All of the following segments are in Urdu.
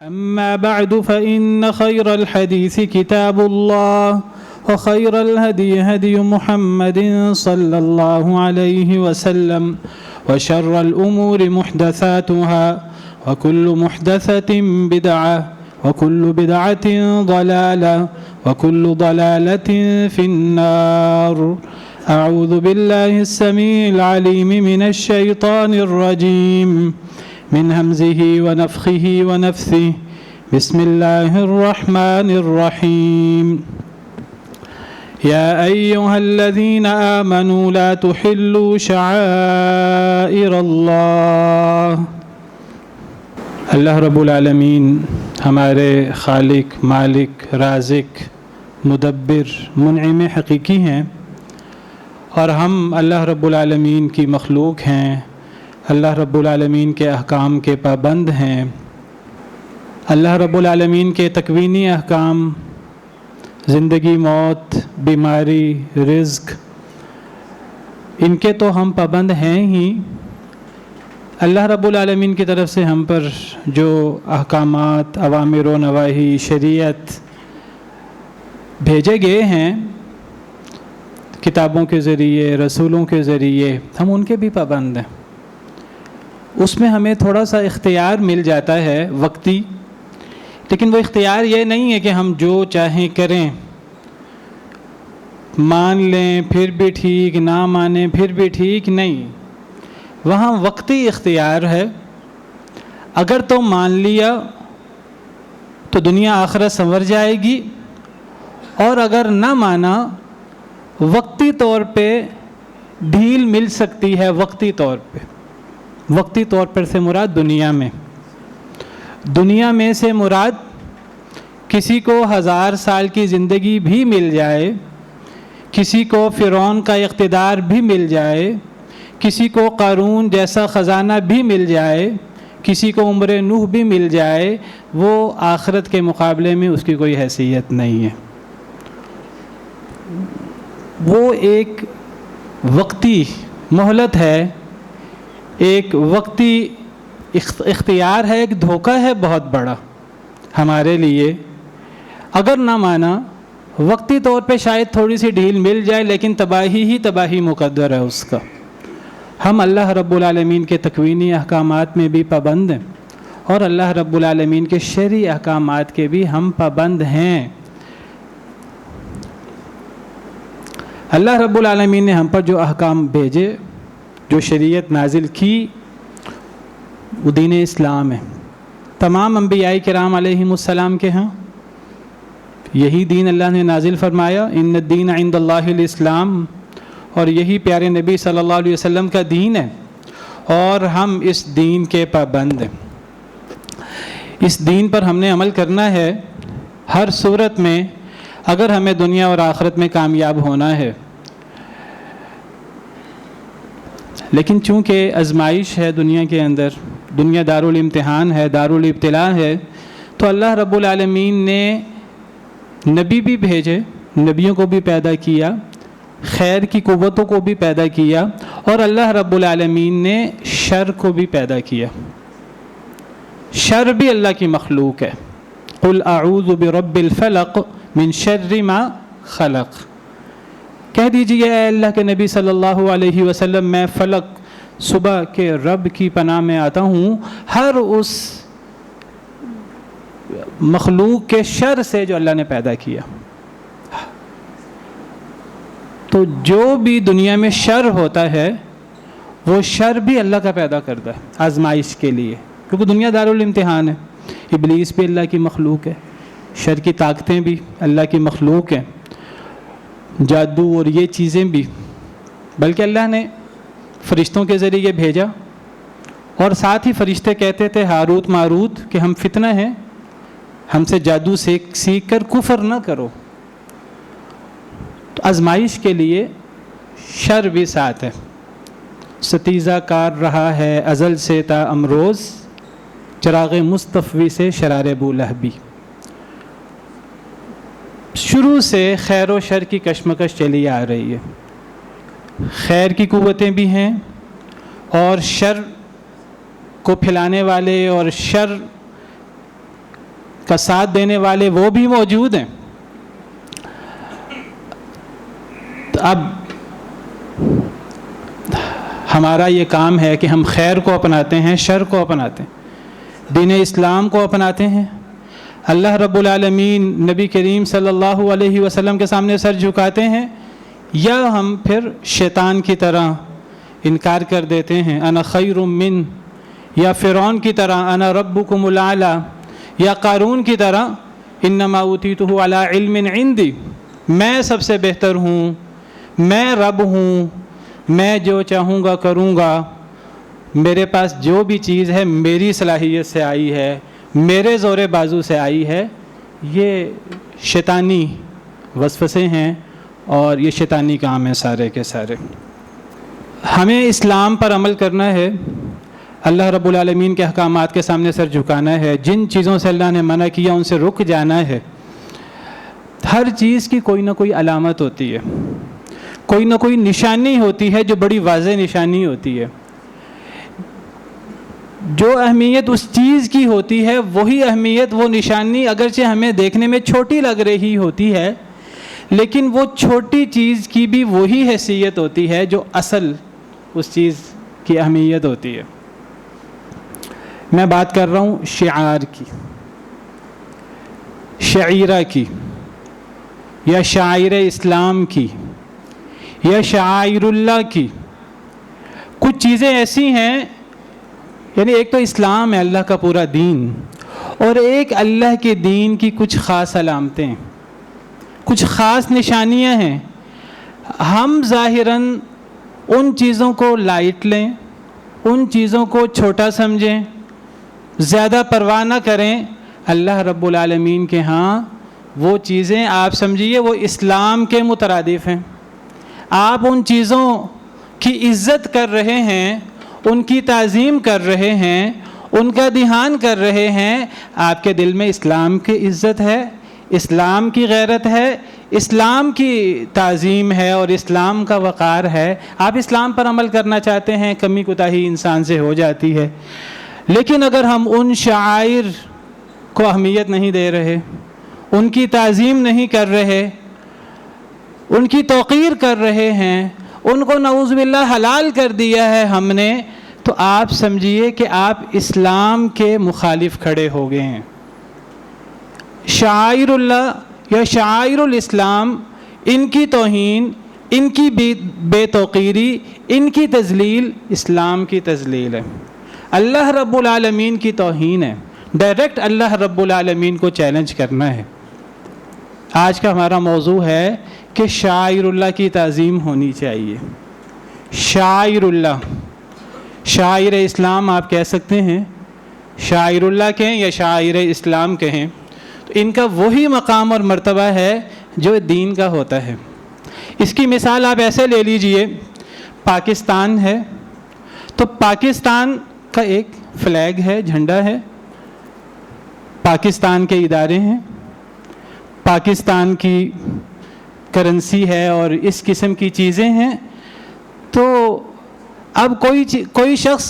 أما بعد فإن خير الحديث كتاب الله وخير الهدي هدي محمد صلى الله عليه وسلم وشر الأمور محدثاتها وكل محدثة بدعة وكل بدعة ضلالة وكل ضلالة في النار. أعوذ بالله السميع العليم من الشيطان الرجيم من همزه ونفخه ونفثه. بسم الله الرحمن الرحيم. يا أيها الذين آمنوا لا تحلوا شعائر الله. اللہ رب العالمین ہمارے خالق، مالک، رازق، مدبر، منعم حقیقی ہیں، اور ہم اللہ رب العالمین کی مخلوق ہیں، اللہ رب العالمین کے احکام کے پابند ہیں۔ اللہ رب العالمین کے تکوینی احکام، زندگی، موت، بیماری، رزق، ان کے تو ہم پابند ہیں ہی۔ اللہ رب العالمین کی طرف سے ہم پر جو احکامات، اوامر و نواہی، شریعت بھیجے گئے ہیں کتابوں کے ذریعے، رسولوں کے ذریعے، ہم ان کے بھی پابند ہیں۔ اس میں ہمیں تھوڑا سا اختیار مل جاتا ہے وقتی، لیکن وہ اختیار یہ نہیں ہے کہ ہم جو چاہیں کریں، مان لیں پھر بھی ٹھیک، نہ مانیں پھر بھی ٹھیک، نہیں۔ وہاں وقتی اختیار ہے۔ اگر تو مان لیا تو دنیا آخرت سنور جائے گی، اور اگر نہ مانا وقتی طور پہ ڈھیل مل سکتی ہے۔ وقتی طور پہ، وقتی طور پر سے مراد دنیا میں سے مراد کسی کو 1000 سال کی زندگی بھی مل جائے، کسی کو فرعون کا اقتدار بھی مل جائے، کسی کو قارون جیسا خزانہ بھی مل جائے، کسی کو عمر نوح بھی مل جائے، وہ آخرت کے مقابلے میں اس کی کوئی حیثیت نہیں ہے۔ وہ ایک وقتی مہلت ہے، ایک وقتی اختیار ہے، ایک دھوکہ ہے بہت بڑا ہمارے لیے۔ اگر نہ مانا وقتی طور پہ شاید تھوڑی سی ڈھیل مل جائے، لیکن تباہی ہی تباہی مقدر ہے اس کا۔ ہم اللہ رب العالمین کے تکوینی احکامات میں بھی پابند ہیں، اور اللہ رب العالمین کے شرعی احکامات کے بھی ہم پابند ہیں۔ اللہ رب العالمین نے ہم پر جو احکام بھیجے، جو شریعت نازل کی، وہ دین اسلام ہے۔ تمام انبیاء کرام علیہم السلام کے ہاں یہی دین اللہ نے نازل فرمایا، ان الدین عند اللہ الاسلام، اور یہی پیارے نبی صلی اللہ علیہ وسلم کا دین ہے، اور ہم اس دین کے پابند ہیں۔ اس دین پر ہم نے عمل کرنا ہے ہر صورت میں، اگر ہمیں دنیا اور آخرت میں کامیاب ہونا ہے۔ لیکن چونکہ آزمائش ہے دنیا کے اندر، دنیا دارالامتحان ہے، دارالابتلاء ہے، تو اللہ رب العالمین نے نبی بھی بھیجے، نبیوں کو بھی پیدا کیا، خیر کی قوتوں کو بھی پیدا کیا، اور اللہ رب العالمین نے شر کو بھی پیدا کیا۔ شر بھی اللہ کی مخلوق ہے۔ قل اعوذ برب الفلق من شر ما خلق۔ کہہ دیجئے اے اللہ کے نبی صلی اللہ علیہ وسلم، میں فلق، صبح کے رب کی پناہ میں آتا ہوں ہر اس مخلوق کے شر سے جو اللہ نے پیدا کیا۔ تو جو بھی دنیا میں شر ہوتا ہے، وہ شر بھی اللہ کا پیدا کرتا ہے آزمائش کے لیے، کیونکہ دنیا دارالامتحان ہے۔ ابلیس بھی اللہ کی مخلوق ہے، شر کی طاقتیں بھی اللہ کی مخلوق ہیں، جادو اور یہ چیزیں بھی، بلکہ اللہ نے فرشتوں کے ذریعے بھیجا، اور ساتھ ہی فرشتے کہتے تھے ہاروت ماروت کہ ہم فتنہ ہیں، ہم سے جادو سیکھ کر کفر نہ کرو۔ تو آزمائش کے لیے شر بھی ساتھ ہے۔ ستیزہ کار رہا ہے ازل سے تا امروز، چراغ مصطفی سے شرار ابو لہبی۔ شروع سے خیر و شر کی کشمکش چلی آ رہی ہے۔ خیر کی قوتیں بھی ہیں اور شر کو پھیلانے والے اور شر کا ساتھ دینے والے وہ بھی موجود ہیں. تو اب ہمارا یہ کام ہے کہ ہم خیر کو اپناتے ہیں، شر کو اپناتے ہیں، دین اسلام کو اپناتے ہیں. اللہ رب العالمین نبی کریم صلی اللہ علیہ وسلم کے سامنے سر جھکاتے ہیں، یا ہم پھر شیطان کی طرح انکار کر دیتے ہیں، انا خیر من، یا فرعون کی طرح انا ربکم الاعلی، یا قارون کی طرح انما اوتیتہ علی علم عندی، میں سب سے بہتر ہوں، میں رب ہوں، میں جو چاہوں گا کروں گا، میرے پاس جو بھی چیز ہے میری صلاحیت سے آئی ہے، میرے زور بازو سے آئی ہے. یہ شیطانی وسوسے ہیں اور یہ شیطانی کام ہیں سارے کے سارے. ہمیں اسلام پر عمل کرنا ہے، اللہ رب العالمین کے احکامات کے سامنے سر جھکانا ہے، جن چیزوں سے اللہ نے منع کیا ان سے رک جانا ہے. ہر چیز کی کوئی نہ کوئی علامت ہوتی ہے، کوئی نہ کوئی نشانی ہوتی ہے جو بڑی واضح نشانی ہوتی ہے. جو اہمیت اس چیز کی ہوتی ہے وہی اہمیت، وہ نشانی اگرچہ ہمیں دیکھنے میں چھوٹی لگ رہی ہوتی ہے، لیکن وہ چھوٹی چیز کی بھی وہی حیثیت ہوتی ہے جو اصل اس چیز کی اہمیت ہوتی ہے. میں بات کر رہا ہوں شعار کی، شعیرہ کی، یا شاعر اسلام کی، یا شعائر اللہ کی. کچھ چیزیں ایسی ہیں، یعنی ایک تو اسلام ہے اللہ کا پورا دین، اور ایک اللہ کے دین کی کچھ خاص علامتیں، کچھ خاص نشانیاں ہیں. ہم ظاہراً ان چیزوں کو لائٹ لیں، ان چیزوں کو چھوٹا سمجھیں، زیادہ پرواہ نہ کریں. اللہ رب العالمین کے ہاں وہ چیزیں آپ سمجھیے وہ اسلام کے مترادف ہیں. آپ ان چیزوں کی عزت کر رہے ہیں، ان کی تعظیم کر رہے ہیں، ان کا دھیان کر رہے ہیں. آپ کے دل میں اسلام کی عزت ہے، اسلام کی غیرت ہے، اسلام کی تعظیم ہے اور اسلام کا وقار ہے. آپ اسلام پر عمل کرنا چاہتے ہیں، کمی کوتاہی انسان سے ہو جاتی ہے. لیکن اگر ہم ان شعائر کو اہمیت نہیں دے رہے، ان کی تعظیم نہیں کر رہے، ان کی توقیر کر رہے ہیں، ان کو نعوذ باللہ حلال کر دیا ہے ہم نے، تو آپ سمجھیے کہ آپ اسلام کے مخالف کھڑے ہو گئے ہیں. شعائر اللہ یا شعائر الاسلام، ان کی توہین، ان کی بے توقیری، ان کی تذلیل اسلام کی تذلیل ہے، اللہ رب العالمین کی توہین ہے. ڈائریکٹ اللہ رب العالمین کو چیلنج کرنا ہے. آج کا ہمارا موضوع ہے کہ شاعر اللہ کی تعظیم ہونی چاہیے. شاعر اللہ، شاعر اسلام آپ کہہ سکتے ہیں، شاعر اللہ کہیں یا شاعر اسلام کہیں، تو ان کا وہی مقام اور مرتبہ ہے جو دین کا ہوتا ہے. اس کی مثال آپ ایسے لے لیجئے، پاکستان ہے تو پاکستان کا ایک فلیگ ہے، جھنڈا ہے، پاکستان کے ادارے ہیں، پاکستان کی کرنسی ہے اور اس قسم کی چیزیں ہیں. تو اب کوئی شخص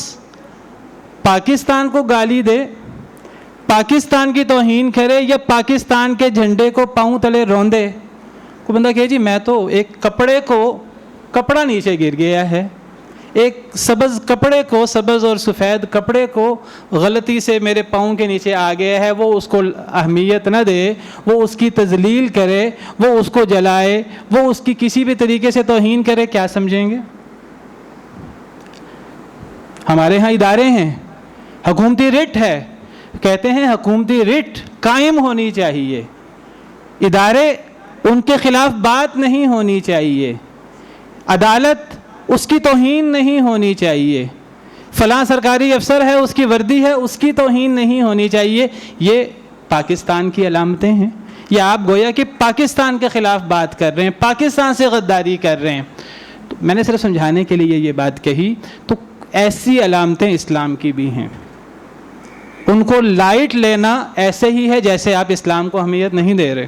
پاکستان کو گالی دے، پاکستان کی توہین کرے، یا پاکستان کے جھنڈے کو پاؤں تلے روندے، کوئی بندہ کہے جی میں تو ایک کپڑا نیچے گر گیا ہے، ایک سبز کپڑے کو، سبز اور سفید کپڑے کو غلطی سے میرے پاؤں کے نیچے آ گیا ہے، وہ اس کو اہمیت نہ دے، وہ اس کی تذلیل کرے، وہ اس کو جلائے، وہ اس کی کسی بھی طریقے سے توہین کرے، کیا سمجھیں گے؟ ہمارے ہاں ادارے ہیں، حکومتی رٹ ہے، کہتے ہیں حکومتی رٹ قائم ہونی چاہیے، ادارے ان کے خلاف بات نہیں ہونی چاہیے، عدالت اس کی توہین نہیں ہونی چاہیے، فلاں سرکاری افسر ہے، اس کی وردی ہے، اس کی توہین نہیں ہونی چاہیے. یہ پاکستان کی علامتیں ہیں. یا آپ گویا کہ پاکستان کے خلاف بات کر رہے ہیں، پاکستان سے غداری کر رہے ہیں. تو میں نے صرف سمجھانے کے لیے یہ بات کہی. تو ایسی علامتیں اسلام کی بھی ہیں، ان کو لائٹ لینا ایسے ہی ہے جیسے آپ اسلام کو اہمیت نہیں دے رہے.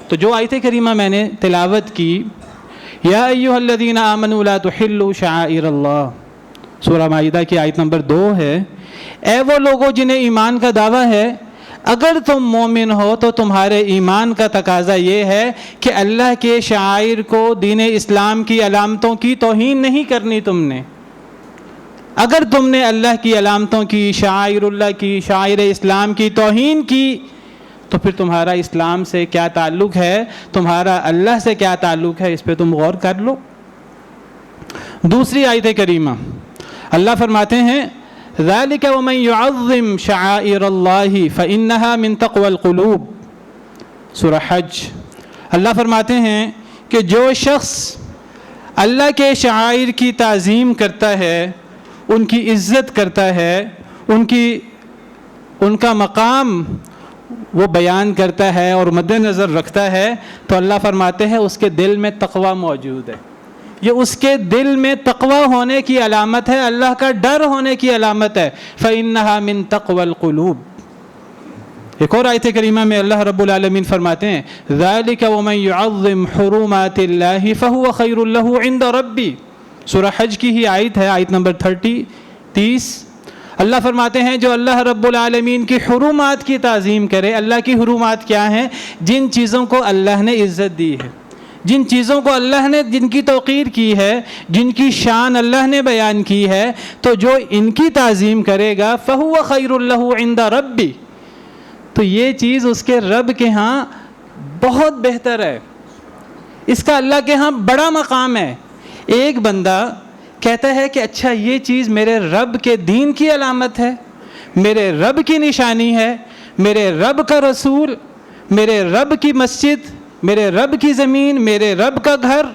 تو جو آیت کریمہ میں نے تلاوت کی، یا ایھا الذین آمنوا لا تحلوا شعائر اللہ، سورہ مائدہ کی آیت نمبر 2 ہے. اے وہ لوگوں جنہیں ایمان کا دعویٰ ہے، اگر تم مومن ہو تو تمہارے ایمان کا تقاضا یہ ہے کہ اللہ کے شعائر کو، دین اسلام کی علامتوں کی توہین نہیں کرنی تم نے۔ اگر تم نے اللہ کی علامتوں کی، شعائر اللہ کی، شعائر اسلام کی توہین کی تو پھر تمہارا اسلام سے کیا تعلق ہے، تمہارا اللہ سے کیا تعلق ہے، اس پہ تم غور کر لو۔ دوسری آیت کریمہ اللہ فرماتے ہیں ذَلِكَ وَمَن يُعَظِّمْ شَعَائِرَ اللَّهِ فَإِنَّهَا مِن تَقْوَى الْقُلُوبِ، سورہ حج۔ اللہ فرماتے ہیں کہ جو شخص اللہ کے شعائر کی تعظیم کرتا ہے، ان کی عزت کرتا ہے، ان کا مقام وہ بیان کرتا ہے اور مد نظر رکھتا ہے، تو اللہ فرماتے ہیں اس کے دل میں تقوی موجود ہے۔ یہ اس کے دل میں تقوی ہونے کی علامت ہے، اللہ کا ڈر ہونے کی علامت ہے۔ فَإِنَّهَا مِن تَقْوَى الْقُلُوبِ۔ ایک اور آیت کریمہ میں اللہ رب العالمین فرماتے ہیں ذَلِكَ وَمَن يُعَظِّمْ حُرُمَاتِ اللَّهِ فَهُوَ خَيْرٌ لَهُ عِندَ رَبِّهِ، سورہ حج کی ہی آیت ہے، آیت نمبر 30۔ اللہ فرماتے ہیں جو اللہ رب العالمین کی حرمات کی تعظیم کرے۔ اللہ کی حرمات کیا ہیں؟ جن چیزوں کو اللہ نے عزت دی ہے، جن چیزوں کو اللہ نے جن کی توقیر کی ہے، جن کی شان اللہ نے بیان کی ہے، تو جو ان کی تعظیم کرے گا فَهُوَ خَيْرٌ لَهُ عِندَ رَبِّهِ، تو یہ چیز اس کے رب کے ہاں بہت بہتر ہے، اس کا اللہ کے ہاں بڑا مقام ہے۔ ایک بندہ کہتا ہے کہ اچھا یہ چیز میرے رب کے دین کی علامت ہے، میرے رب کی نشانی ہے، میرے رب کا رسول، میرے رب کی مسجد، میرے رب کی زمین، میرے رب کا گھر،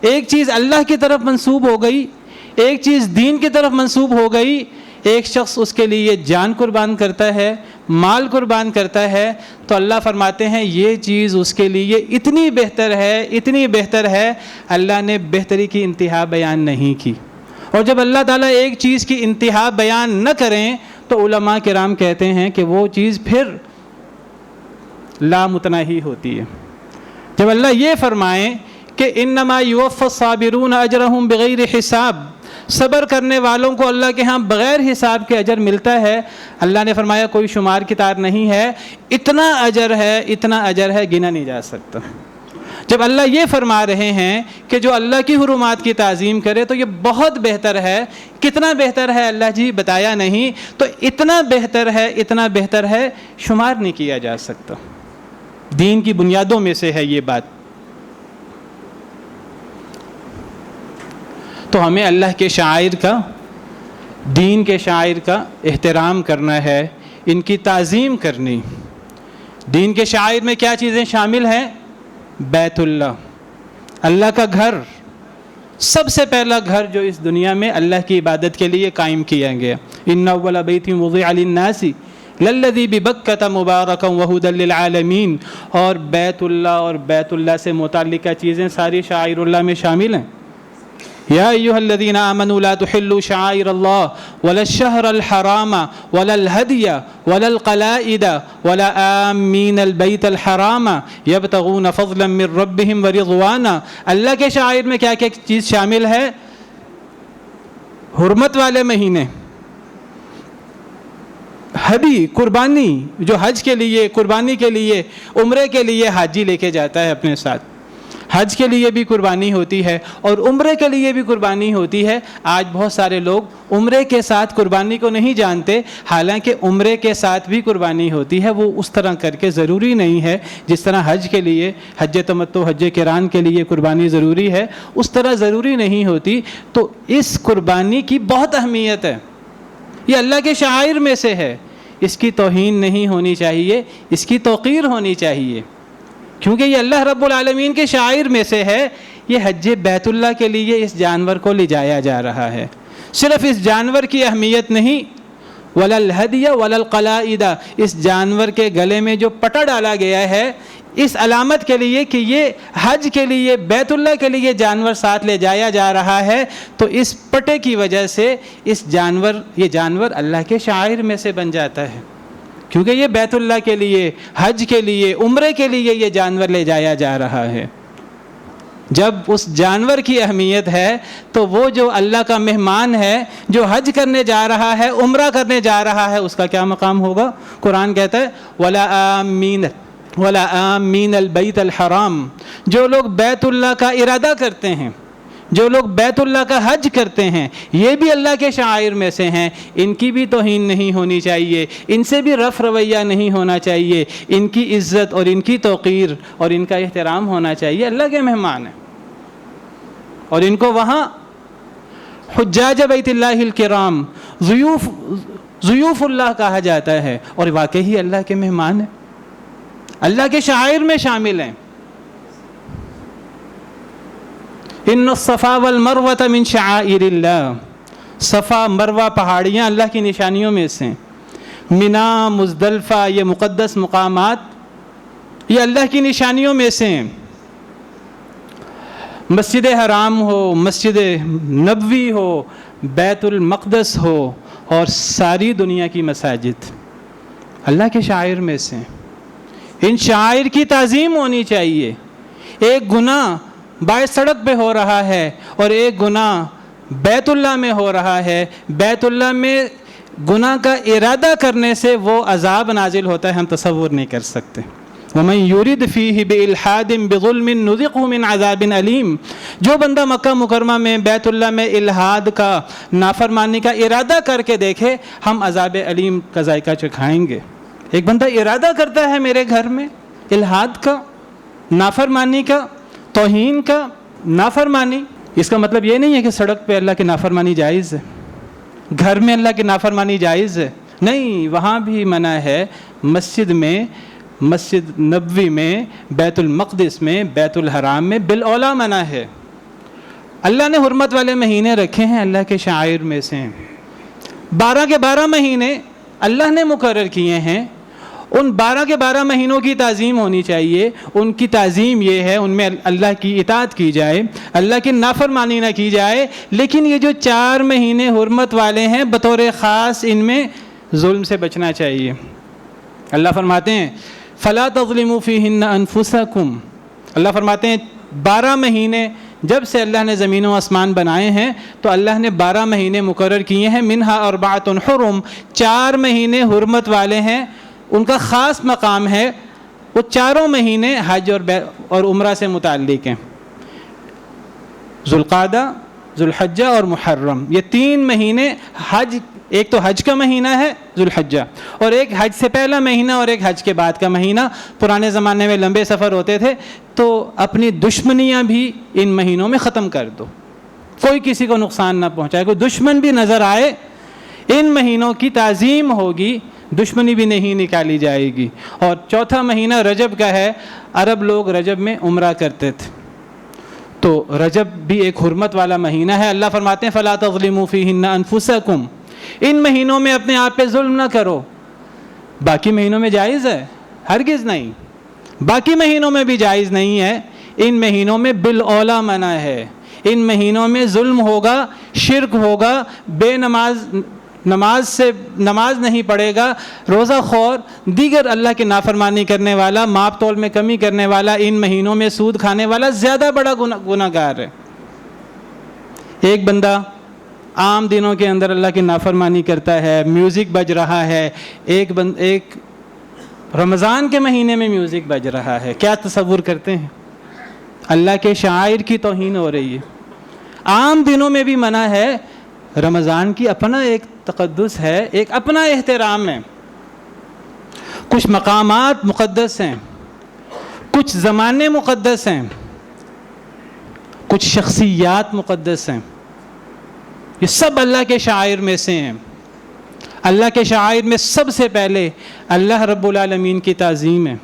ایک چیز اللہ کی طرف منسوب ہو گئی، ایک چیز دین کی طرف منسوب ہو گئی، ایک شخص اس کے لیے جان قربان کرتا ہے، مال قربان کرتا ہے، تو اللہ فرماتے ہیں یہ چیز اس کے لیے اتنی بہتر ہے، اتنی بہتر ہے، اللہ نے بہتری کی انتہا بیان نہیں کی۔ اور جب اللہ تعالیٰ ایک چیز کی انتہا بیان نہ کریں تو علماء کرام کہتے ہیں کہ وہ چیز پھر لامتناہی ہوتی ہے۔ جب اللہ یہ فرمائیں کہ انما یوفی الصابرون اجرہم بغیر حساب، صبر کرنے والوں کو اللہ کے ہاں بغیر حساب کے اجر ملتا ہے، اللہ نے فرمایا کوئی شمار کتار نہیں ہے، اتنا اجر ہے، اتنا اجر ہے، گنا نہیں جا سکتا۔ جب اللہ یہ فرما رہے ہیں کہ جو اللہ کی حرمات کی تعظیم کرے تو یہ بہت بہتر ہے، کتنا بہتر ہے اللہ جی بتایا نہیں، تو اتنا بہتر ہے، اتنا بہتر ہے، شمار نہیں کیا جا سکتا۔ دین کی بنیادوں میں سے ہے یہ بات۔ تو ہمیں اللہ کے شعائر کا، دین کے شعائر کا احترام کرنا ہے، ان کی تعظیم کرنی۔ دین کے شعائر میں کیا چیزیں شامل ہیں؟ بیت اللہ، اللہ کا گھر، سب سے پہلا گھر جو اس دنیا میں اللہ کی عبادت کے لیے قائم کیا گیا۔ ان اول بیت وضع للناس للذی ببکۃ مبارکا وہدی للعالمین، اور بیت اللہ سے متعلقہ چیزیں ساری شعائر اللہ میں شامل ہیں۔ یا ایھا الذین آمنوا لا تحلوا شعائر اللہ ولا الشہر الحرام ولا الہدی ولا القلائد ولا آمین البیت الحرام یبتغون فضلا من ربہم ورضوانا۔ اللہ کے شعائر میں کیا کیا چیز شامل ہے؟ حرمت والے مہینے، ہدی قربانی، جو حج کے لیے، قربانی کے لیے، عمرے کے لیے حاجی لے کے جاتا ہے اپنے ساتھ، حج کے لیے بھی قربانی ہوتی ہے اور عمرے کے لیے بھی قربانی ہوتی ہے۔ آج بہت سارے لوگ عمرے کے ساتھ قربانی کو نہیں جانتے، حالانکہ عمرے کے ساتھ بھی قربانی ہوتی ہے، وہ اس طرح کر کے ضروری نہیں ہے جس طرح حج کے لیے، حج تمتع، حج قران کے لیے قربانی ضروری ہے، اس طرح ضروری نہیں ہوتی۔ تو اس قربانی کی بہت اہمیت ہے، یہ اللہ کے شعائر میں سے ہے، اس کی توہین نہیں ہونی چاہیے، اس کی توقیر ہونی چاہیے، کیونکہ یہ اللہ رب العالمین کے شعائر میں سے ہے۔ یہ حج بیت اللہ کے لیے اس جانور کو لے جایا جا رہا ہے، صرف اس جانور کی اہمیت نہیں، ولا الہدی ولا القلائد، اس جانور کے گلے میں جو پٹا ڈالا گیا ہے اس علامت کے لیے کہ یہ حج کے لیے، بیت اللہ کے لیے جانور ساتھ لے جایا جا رہا ہے، تو اس پٹے کی وجہ سے یہ جانور اللہ کے شعائر میں سے بن جاتا ہے، کیونکہ یہ بیت اللہ کے لیے، حج کے لیے، عمرے کے لیے یہ جانور لے جایا جا رہا ہے۔ جب اس جانور کی اہمیت ہے تو وہ جو اللہ کا مہمان ہے، جو حج کرنے جا رہا ہے، عمرہ کرنے جا رہا ہے، اس کا کیا مقام ہوگا؟ قرآن کہتا ہے وَلَا آمِّينَ الْبَيْتَ الْحَرَامِ، جو لوگ بیت اللہ کا ارادہ کرتے ہیں، جو لوگ بیت اللہ کا حج کرتے ہیں، یہ بھی اللہ کے شعائر میں سے ہیں، ان کی بھی توہین نہیں ہونی چاہیے، ان سے بھی رف رویہ نہیں ہونا چاہیے، ان کی عزت اور ان کی توقیر اور ان کا احترام ہونا چاہیے۔ اللہ کے مہمان ہیں اور ان کو وہاں حجاج بیت اللہ الکرام، ضیوف اللہ کہا جاتا ہے، اور واقعی اللہ کے مہمان ہیں، اللہ کے شعائر میں شامل ہیں۔ ان الصفا والمروۃ من شعائر اللہ، صفا مروہ پہاڑیاں اللہ کی نشانیوں میں سے ہیں۔ منا، مزدلفہ، یہ مقدس مقامات یہ اللہ کی نشانیوں میں سے ہیں۔ مسجد حرام ہو، مسجد نبوی ہو، بیت المقدس ہو، اور ساری دنیا کی مساجد اللہ کے شعائر میں سے ہیں۔ ان شعائر کی تعظیم ہونی چاہیے۔ ایک گناہ بائے سڑک پہ ہو رہا ہے اور ایک گناہ بیت اللہ میں ہو رہا ہے، بیت اللہ میں گناہ کا ارادہ کرنے سے وہ عذاب نازل ہوتا ہے، ہم تصور نہیں کر سکتے۔ وَمَن يُرِدْ فِيهِ بِإِلْحَادٍ بِظُلْمٍ نُذِقْهُ مِنْ عَذَابٍ أَلِيمٍ، جو بندہ مکہ مکرمہ میں بیت اللہ میں الحاد کا، نافرمانی کا ارادہ کر کے دیکھے، ہم عذاب علیم کا ذائقہ چکھائیں گے۔ ایک بندہ ارادہ کرتا ہے میرے گھر میں الحاد کا، نافرمانی کا، توہین کا، نافرمانی، اس کا مطلب یہ نہیں ہے کہ سڑک پہ اللہ کی نافرمانی جائز ہے، گھر میں اللہ کی نافرمانی جائز ہے، نہیں، وہاں بھی منع ہے۔ مسجد میں، مسجد نبوی میں، بیت المقدس میں، بیت الحرام میں بالاولیٰ منع ہے۔ اللہ نے حرمت والے مہینے رکھے ہیں، اللہ کے شعائر میں سے ہیں۔ 12 کے 12 مہینے اللہ نے مقرر کیے ہیں، ان 12 کے 12 مہینوں کی تعظیم ہونی چاہیے۔ ان کی تعظیم یہ ہے ان میں اللہ کی اطاعت کی جائے، اللہ کی نافرمانی نہ کی جائے، لیکن یہ جو 4 مہینے حرمت والے ہیں بطور خاص ان میں ظلم سے بچنا چاہیے۔ اللہ فرماتے ہیں فَلَا تَظْلِمُوا فِيهِنَّ أَنفُسَكُمْ، اللہ فرماتے ہیں 12 مہینے جب سے اللہ نے زمین و آسمان بنائے ہیں تو اللہ نے 12 مہینے مقرر کیے ہیں، منها 4 حرم، 4 مہینے حرمت والے ہیں، ان کا خاص مقام ہے۔ وہ 4 مہینے حج اور عمرہ سے متعلق ہیں، ذوالقعدہ، ذوالحجہ اور محرم، یہ 3 مہینے حج، ایک تو حج کا مہینہ ہے ذوالحجہ، اور ایک حج سے پہلا مہینہ اور ایک حج کے بعد کا مہینہ۔ پرانے زمانے میں لمبے سفر ہوتے تھے تو اپنی دشمنیاں بھی ان مہینوں میں ختم کر دو، کوئی کسی کو نقصان نہ پہنچائے، کوئی دشمن بھی نظر آئے ان مہینوں کی تعظیم ہوگی، دشمنی بھی نہیں نکالی جائے گی۔ اور چوتھا مہینہ رجب کا ہے، عرب لوگ رجب میں عمرہ کرتے تھے، تو رجب بھی ایک حرمت والا مہینہ ہے۔ اللہ فرماتے ہیں فَلَا تَظْلِمُوا فِيهِنَّ أَنفُسَكُمْ، ان مہینوں میں اپنے آپ پہ ظلم نہ کرو۔ باقی مہینوں میں جائز ہے؟ ہرگز نہیں، باقی مہینوں میں بھی جائز نہیں ہے، ان مہینوں میں بالاولیٰ منع ہے۔ ان مہینوں میں ظلم ہوگا، شرک ہوگا، بے نماز نہیں پڑھے گا، روزہ خور، دیگر اللہ کی نافرمانی کرنے والا، ماپ تول میں کمی کرنے والا، ان مہینوں میں سود کھانے والا زیادہ بڑا گناہ گار ہے۔ ایک بندہ عام دنوں کے اندر اللہ کی نافرمانی کرتا ہے، میوزک بج رہا ہے، ایک رمضان کے مہینے میں میوزک بج رہا ہے، کیا تصور کرتے ہیں؟ اللہ کے شعائر کی توہین ہو رہی ہے۔ عام دنوں میں بھی منع ہے، رمضان کی اپنا ایک تقدس ہے، ایک اپنا احترام ہے، کچھ مقامات مقدس ہیں، کچھ زمانے مقدس ہیں، کچھ شخصیات مقدس ہیں، یہ سب اللہ کے شعائر میں سے ہیں۔ اللہ کے شعائر میں سب سے پہلے اللہ رب العالمین کی تعظیم ہے،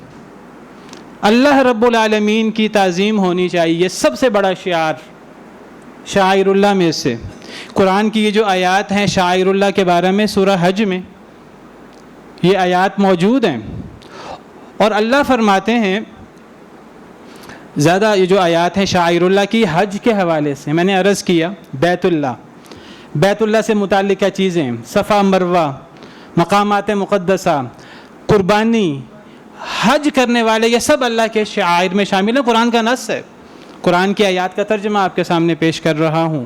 اللہ رب العالمین کی تعظیم ہونی چاہیے، سب سے بڑا شعائر اللہ میں سے۔ قرآن کی یہ جو آیات ہیں شعائر اللہ کے بارے میں، سورہ حج میں یہ آیات موجود ہیں، اور اللہ فرماتے ہیں، زیادہ یہ جو آیات ہیں شعائر اللہ کی حج کے حوالے سے، میں نے عرض کیا بیت اللہ سے متعلقہ چیزیں، صفا مروہ، مقامات مقدسہ، قربانی، حج کرنے والے، یہ سب اللہ کے شعائر میں شامل ہیں۔ قرآن کا نص ہے، قرآن کی آیات کا ترجمہ آپ کے سامنے پیش کر رہا ہوں.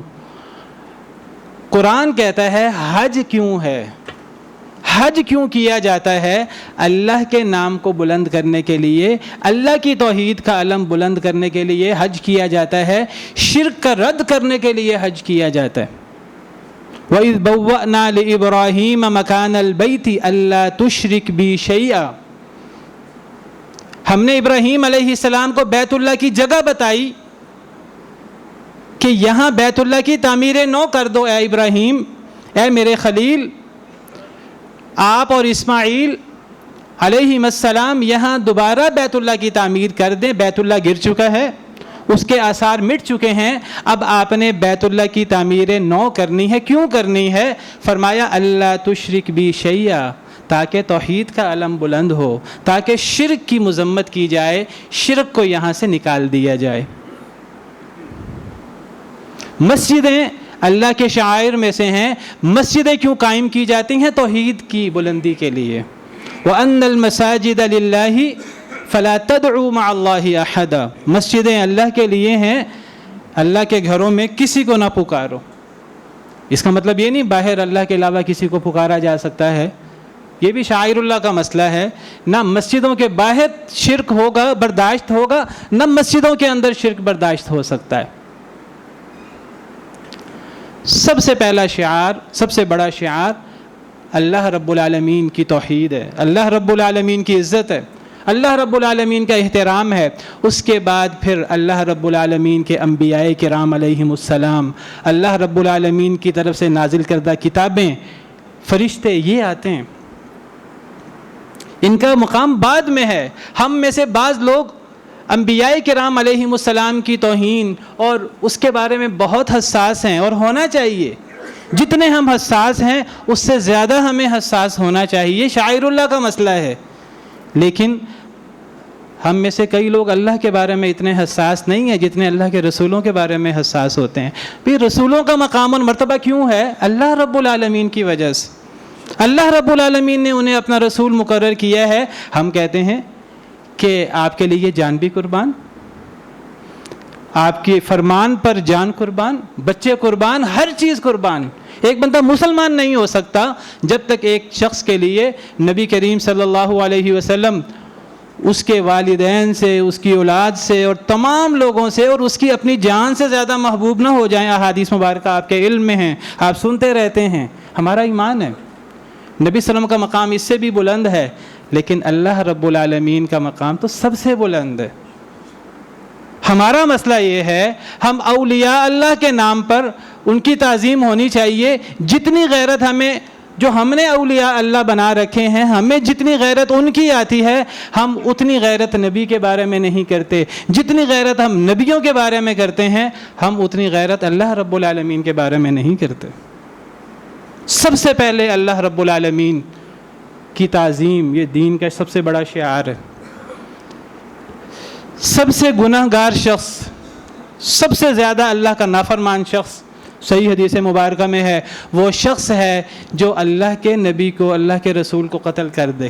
قرآن کہتا ہے حج کیوں ہے؟ حج کیوں کیا جاتا ہے؟ اللہ کے نام کو بلند کرنے کے لیے، اللہ کی توحید کا علم بلند کرنے کے لیے حج کیا جاتا ہے. شرک کا رد کرنے کے لیے حج کیا جاتا ہے. وَإِذْ بَوَّأْنَا لِإِبْرَاهِيمَ مَكَانَ الْبَيْتِ أَلَّا تُشْرِكْ بِي شَيْئًا. ہم نے ابراہیم علیہ السلام کو بیت اللہ کی جگہ بتائی کہ یہاں بیت اللہ کی تعمیر نو کر دو اے ابراہیم، اے میرے خلیل. آپ اور اسماعیل علیہ السلام یہاں دوبارہ بیت اللہ کی تعمیر کر دیں. بیت اللہ گر چکا ہے، اس کے آثار مٹ چکے ہیں. اب آپ نے بیت اللہ کی تعمیر نو کرنی ہے. کیوں کرنی ہے؟ فرمایا اللہ تشرک بی شیئا، تاکہ توحید کا علم بلند ہو، تاکہ شرک کی مذمت کی جائے، شرک کو یہاں سے نکال دیا جائے. مسجدیں اللہ کے شعائر میں سے ہیں. مسجدیں کیوں قائم کی جاتی ہیں؟ توحید کی بلندی کے لیے. وَأَنَّ الْمَسَاجِدَ لِلَّهِ فَلَا تَدْعُوا مَعَ اللَّهِ أَحَدًا. مسجدیں اللہ کے لیے ہیں، اللہ کے گھروں میں کسی کو نہ پکارو. اس کا مطلب یہ نہیں باہر اللہ کے علاوہ کسی کو پکارا جا سکتا ہے، یہ بھی شاعر اللہ کا مسئلہ ہے. نہ مسجدوں کے باہر شرک ہوگا برداشت ہوگا، نہ مسجدوں کے اندر شرک برداشت ہو سکتا ہے. سب سے پہلا شعار، سب سے بڑا شعار اللہ رب العالمین کی توحید ہے، اللہ رب العالمین کی عزت ہے، اللہ رب العالمین کا احترام ہے. اس کے بعد پھر اللہ رب العالمین کے انبیاء کرام علیہم السلام، اللہ رب العالمین کی طرف سے نازل کردہ کتابیں، فرشتے یہ آتے ہیں. ان کا مقام بعد میں ہے. ہم میں سے بعض لوگ انبیاء کرام علیہم السلام کی توہین اور اس کے بارے میں بہت حساس ہیں، اور ہونا چاہیے. جتنے ہم حساس ہیں اس سے زیادہ ہمیں حساس ہونا چاہیے. شاعر اللہ کا مسئلہ ہے. لیکن ہم میں سے کئی لوگ اللہ کے بارے میں اتنے حساس نہیں ہیں جتنے اللہ کے رسولوں کے بارے میں حساس ہوتے ہیں. پھر رسولوں کا مقام اور مرتبہ کیوں ہے؟ اللہ رب العالمین کی وجہ سے. اللہ رب العالمین نے انہیں اپنا رسول مقرر کیا ہے. ہم کہتے ہیں کہ آپ کے لیے جان بھی قربان، آپ کے فرمان پر جان قربان، بچے قربان، ہر چیز قربان. ایک بندہ مسلمان نہیں ہو سکتا جب تک ایک شخص کے لیے نبی کریم صلی اللہ علیہ وسلم اس کے والدین سے، اس کی اولاد سے اور تمام لوگوں سے اور اس کی اپنی جان سے زیادہ محبوب نہ ہو جائیں. احادیث مبارکہ آپ کے علم میں ہیں، آپ سنتے رہتے ہیں. ہمارا ایمان ہے نبی صلی اللہ علیہ وسلم کا مقام اس سے بھی بلند ہے، لیکن اللہ رب العالمین کا مقام تو سب سے بلند ہے. ہمارا مسئلہ یہ ہے ہم اولیاء اللہ کے نام پر ان کی تعظیم ہونی چاہیے. جتنی غیرت ہمیں، جو ہم نے اولیاء اللہ بنا رکھے ہیں، ہمیں جتنی غیرت ان کی آتی ہے، ہم اتنی غیرت نبی کے بارے میں نہیں کرتے. جتنی غیرت ہم نبیوں کے بارے میں کرتے ہیں، ہم اتنی غیرت اللہ رب العالمین کے بارے میں نہیں کرتے. سب سے پہلے اللہ رب العالمین کی تعظیم، یہ دین کا سب سے بڑا شعار ہے. سب سے گناہ گار شخص، سب سے زیادہ اللہ کا نافرمان شخص، صحیح حدیث مبارکہ میں ہے، وہ شخص ہے جو اللہ کے نبی کو، اللہ کے رسول کو قتل کر دے.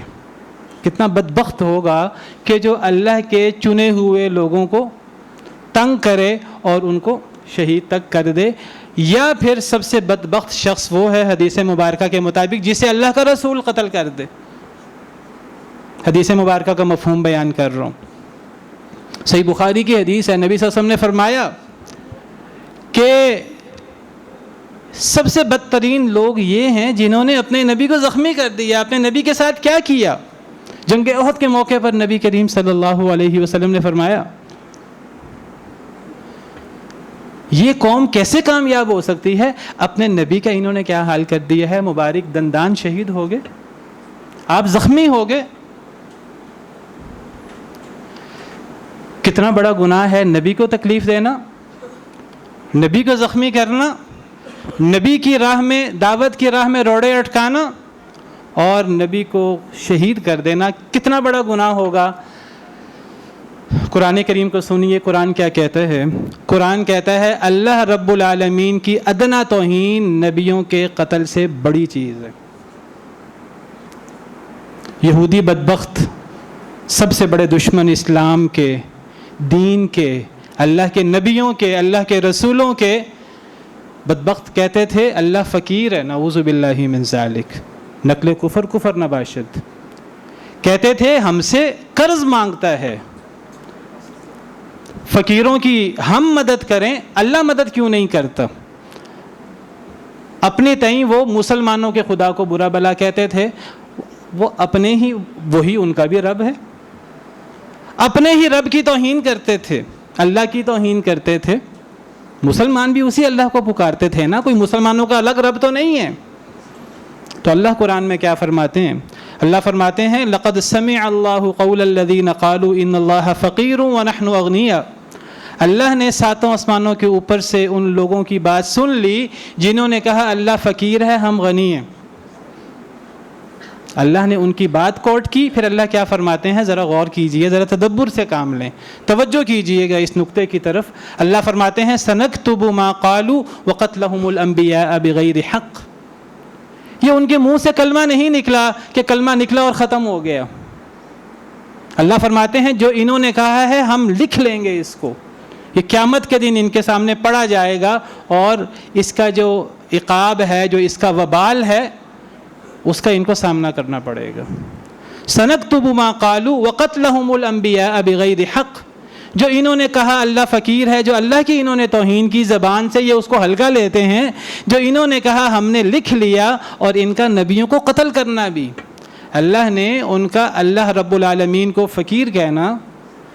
کتنا بدبخت ہوگا کہ جو اللہ کے چنے ہوئے لوگوں کو تنگ کرے اور ان کو شہید تک کر دے. یا پھر سب سے بدبخت شخص وہ ہے حدیث مبارکہ کے مطابق جسے اللہ کا رسول قتل کر دے. حدیث مبارکہ کا مفہوم بیان کر رہا ہوں. صحیح بخاری کی حدیث ہے، نبی صلی اللہ علیہ وسلم نے فرمایا کہ سب سے بدترین لوگ یہ ہیں جنہوں نے اپنے نبی کو زخمی کر دیا. اپنے نبی کے ساتھ کیا کیا؟ جنگ احد کے موقع پر نبی کریم صلی اللہ علیہ وسلم نے فرمایا یہ قوم کیسے کامیاب ہو سکتی ہے؟ اپنے نبی کا انہوں نے کیا حال کر دیا ہے. مبارک دندان شہید ہو گئے، آپ زخمی ہو گئے. کتنا بڑا گناہ ہے نبی کو تکلیف دینا، نبی کو زخمی کرنا، نبی کی راہ میں، دعوت کی راہ میں روڑے اٹکانا اور نبی کو شہید کر دینا. کتنا بڑا گناہ ہوگا. قرآن کریم کو سنیے، قرآن کیا کہتا ہے. قرآن کہتا ہے اللہ رب العالمین کی ادنا توہین نبیوں کے قتل سے بڑی چیز ہے. یہودی بدبخت، سب سے بڑے دشمن اسلام کے، دین کے، اللہ کے نبیوں کے، اللہ کے رسولوں کے بدبخت کہتے تھے اللہ فقیر ہے، نعوذ باللہ من ذالک، نقل کفر کفر نباشد، کہتے تھے ہم سے قرض مانگتا ہے، فقیروں کی ہم مدد کریں، اللہ مدد کیوں نہیں کرتا؟ اپنے تئیں وہ مسلمانوں کے خدا کو برا بلا کہتے تھے، وہ اپنے ہی، وہی ان کا بھی رب ہے، اپنے ہی رب کی توہین کرتے تھے، اللہ کی توہین کرتے تھے۔ مسلمان بھی اسی اللہ کو پکارتے تھے نا، کوئی مسلمانوں کا الگ رب تو نہیں ہے۔ تو اللہ قرآن میں کیا فرماتے ہیں؟ اللہ فرماتے ہیں لقد سمع اللہ قول الذین قالوا ان اللہ فقیر ونحن اغنیاء، اللہ نے ساتوں آسمانوں کے اوپر سے ان لوگوں کی بات سن لی جنہوں نے کہا اللہ فقیر ہے ہم غنی ہیں۔ اللہ نے ان کی بات کوٹ کی، پھر اللہ کیا فرماتے ہیں؟ ذرا غور کیجئے، ذرا تدبر سے کام لیں، توجہ کیجئے گا اس نقطے کی طرف۔ اللہ فرماتے ہیں سنکتب ما قالوا وقتلهم الانبیاء بغیر حق، یہ ان کے منہ سے کلمہ نہیں نکلا کہ کلمہ نکلا اور ختم ہو گیا۔ اللہ فرماتے ہیں جو انہوں نے کہا ہے ہم لکھ لیں گے اس کو، یہ قیامت کے دن ان کے سامنے پڑا جائے گا، اور اس کا جو عقاب ہے، جو اس کا وبال ہے، اس کا ان کو سامنا کرنا پڑے گا۔ سنکتب ما قالوا وقتلهم الانبیاء بغیر حق، جو انہوں نے کہا اللہ فقیر ہے، جو اللہ کی انہوں نے توہین کی، زبان سے یہ اس کو ہلکا لیتے ہیں، جو انہوں نے کہا ہم نے لکھ لیا، اور ان کا نبیوں کو قتل کرنا بھی۔ اللہ نے ان کا، اللہ رب العالمین کو فقیر کہنا،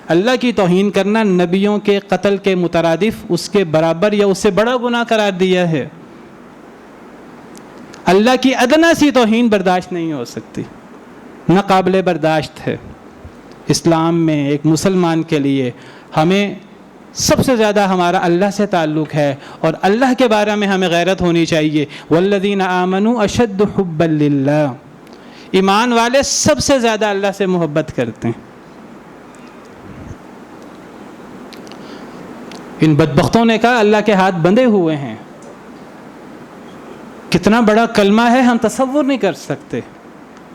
اللہ کی توہین کرنا، نبیوں کے قتل کے مترادف، اس کے برابر یا اس سے بڑا گناہ قرار دیا ہے۔ اللہ کی ادنا سی توہین برداشت نہیں ہو سکتی، نہ قابل برداشت ہے۔ اسلام میں ایک مسلمان کے لیے ہمیں سب سے زیادہ ہمارا اللہ سے تعلق ہے، اور اللہ کے بارے میں ہمیں غیرت ہونی چاہیے۔ والذین آمنوا اشد حبا للہ، ایمان والے سب سے زیادہ اللہ سے محبت کرتے ہیں۔ ان بدبختوں نے کہا اللہ کے ہاتھ بندھے ہوئے ہیں، کتنا بڑا کلمہ ہے، ہم تصور نہیں کر سکتے۔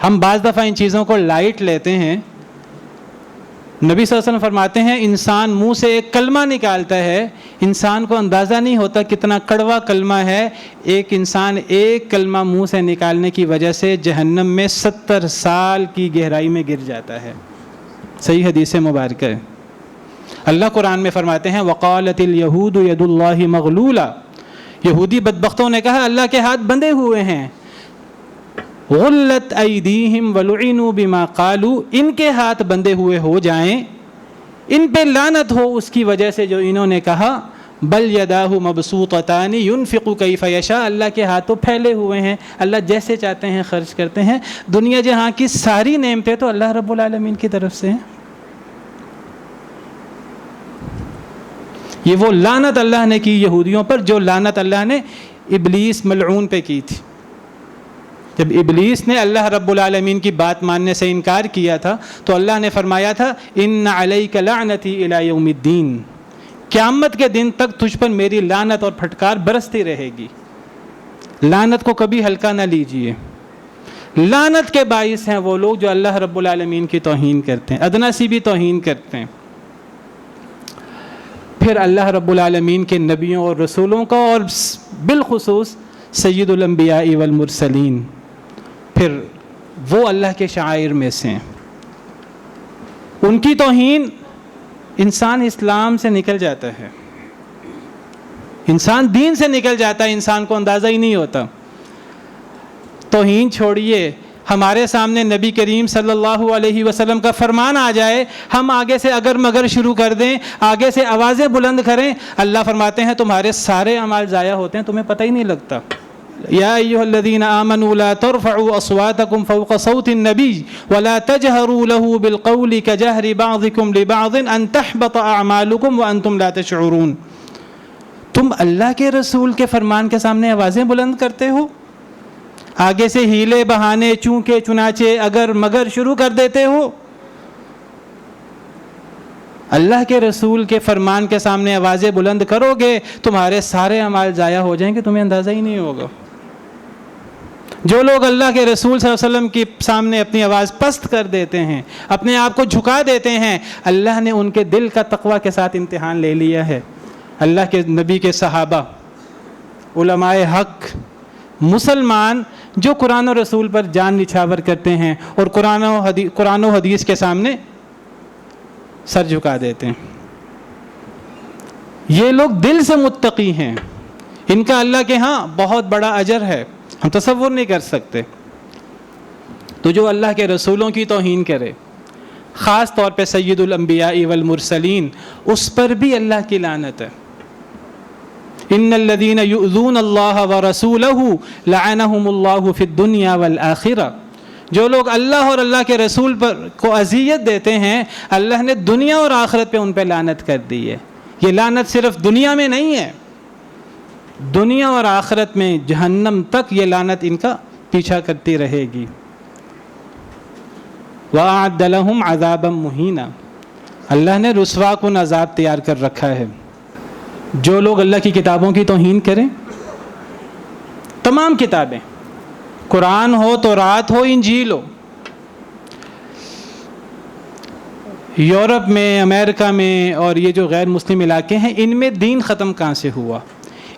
ہم بعض دفعہ ان چیزوں کو لائٹ لیتے ہیں۔ نبی صلی اللہ علیہ وسلم فرماتے ہیں انسان منہ سے ایک کلمہ نکالتا ہے، انسان کو اندازہ نہیں ہوتا کتنا کڑوا کلمہ ہے۔ ایک انسان ایک کلمہ منہ سے نکالنے کی وجہ سے جہنم میں 70 سال کی گہرائی میں گر جاتا ہے۔ صحیح حدیث مبارکہ ہے۔ اللہ قرآن میں فرماتے ہیں وقالت الیہود ید اللہ مغلولہ، یہودی بدبختوں نے کہا اللہ کے ہاتھ بندھے ہوئے ہیں۔ غلت ایدیہم ولعنوا بما قالوا، ان کے ہاتھ بندھے ہوئے ہو جائیں، ان پہ لعنت ہو اس کی وجہ سے جو انہوں نے کہا۔ بل یداہ مبسوطتان ينفق کیف یشاء، اللہ کے ہاتھ تو پھیلے ہوئے ہیں، اللہ جیسے چاہتے ہیں خرچ کرتے ہیں۔ دنیا جہاں کی ساری نعمتیں تو اللہ رب العالمین کی طرف سے ہیں۔ یہ وہ لعنت اللہ نے کی یہودیوں پر، جو لعنت اللہ نے ابلیس ملعون پہ کی تھی۔ جب ابلیس نے اللہ رب العالمین کی بات ماننے سے انکار کیا تھا تو اللہ نے فرمایا تھا ان علیک لعنتی الی یوم الدین، قیامت کے دن تک تجھ پر میری لعنت اور پھٹکار برستی رہے گی۔ لعنت کو کبھی ہلکا نہ لیجئے۔ لعنت کے باعث ہیں وہ لوگ جو اللہ رب العالمین کی توہین کرتے ہیں، ادنا سی بھی توہین کرتے ہیں۔ پھر اللہ رب العالمین کے نبیوں اور رسولوں کا، اور بالخصوص سید الانبیاء والمرسلین، پھر وہ اللہ کے شعائر میں سے ہیں۔ ان کی توہین، انسان اسلام سے نکل جاتا ہے، انسان دین سے نکل جاتا ہے، انسان کو اندازہ ہی نہیں ہوتا۔ توہین چھوڑیے، ہمارے سامنے نبی کریم صلی اللہ علیہ وسلم کا فرمان آ جائے، ہم آگے سے اگر مگر شروع کر دیں، آگے سے آوازیں بلند کریں، اللہ فرماتے ہیں تمہارے سارے اعمال ضائع ہوتے ہیں، تمہیں پتہ ہی نہیں لگتا۔ یا ایھا الذین آمنوا لا ترفعوا اصواتکم فوق صوت النبی ولا تجہروا له بالقول کجہر بعضکم لبعض ان تحبط اعمالکم وانتم لا تشعرون۔ تم اللہ کے رسول کے فرمان کے سامنے آوازیں بلند کرتے ہو، آگے سے ہیلے بہانے چونکے چنانچہ اگر مگر شروع کر دیتے ہو۔ اللہ کے رسول کے فرمان کے سامنے آوازیں بلند کرو گے، تمہارے سارے اعمال ضائع ہو جائیں گے، تمہیں اندازہ ہی نہیں ہوگا۔ جو لوگ اللہ کے رسول صلی اللہ علیہ وسلم کے سامنے اپنی آواز پست کر دیتے ہیں، اپنے آپ کو جھکا دیتے ہیں، اللہ نے ان کے دل کا تقوی کے ساتھ امتحان لے لیا ہے۔ اللہ کے نبی کے صحابہ، علماء حق، مسلمان جو قرآن و رسول پر جان نچھاور کرتے ہیں اور قرآن و حدیث کے سامنے سر جھکا دیتے ہیں، یہ لوگ دل سے متقی ہیں، ان کا اللہ کے ہاں بہت بڑا اجر ہے، ہم تصور نہیں کر سکتے۔ تو جو اللہ کے رسولوں کی توہین کرے، خاص طور پہ سید الانبیاء والمرسلین، اس پر بھی اللہ کی لعنت ہے۔ ان الذین یؤذون اللہ ورسولہ لعنہم اللہ فی الدنیا والآخرہ، جو لوگ اللہ اور اللہ کے رسول پر کو اذیت دیتے ہیں، اللہ نے دنیا اور آخرت پہ ان پہ لعنت کر دی ہے۔ یہ لعنت صرف دنیا میں نہیں ہے، دنیا اور آخرت میں جہنم تک یہ لعنت ان کا پیچھا کرتی رہے گی۔ وَأَعَدَّ لَهُمْ عَذَابًا مُهِينًا، اللہ نے رسوا کن عذاب تیار کر رکھا ہے۔ جو لوگ اللہ کی کتابوں کی توہین کریں، تمام کتابیں، قرآن ہو، تورات ہو، انجیل ہو، یورپ میں، امریکہ میں اور یہ جو غیر مسلم علاقے ہیں، ان میں دین ختم کہاں سے ہوا؟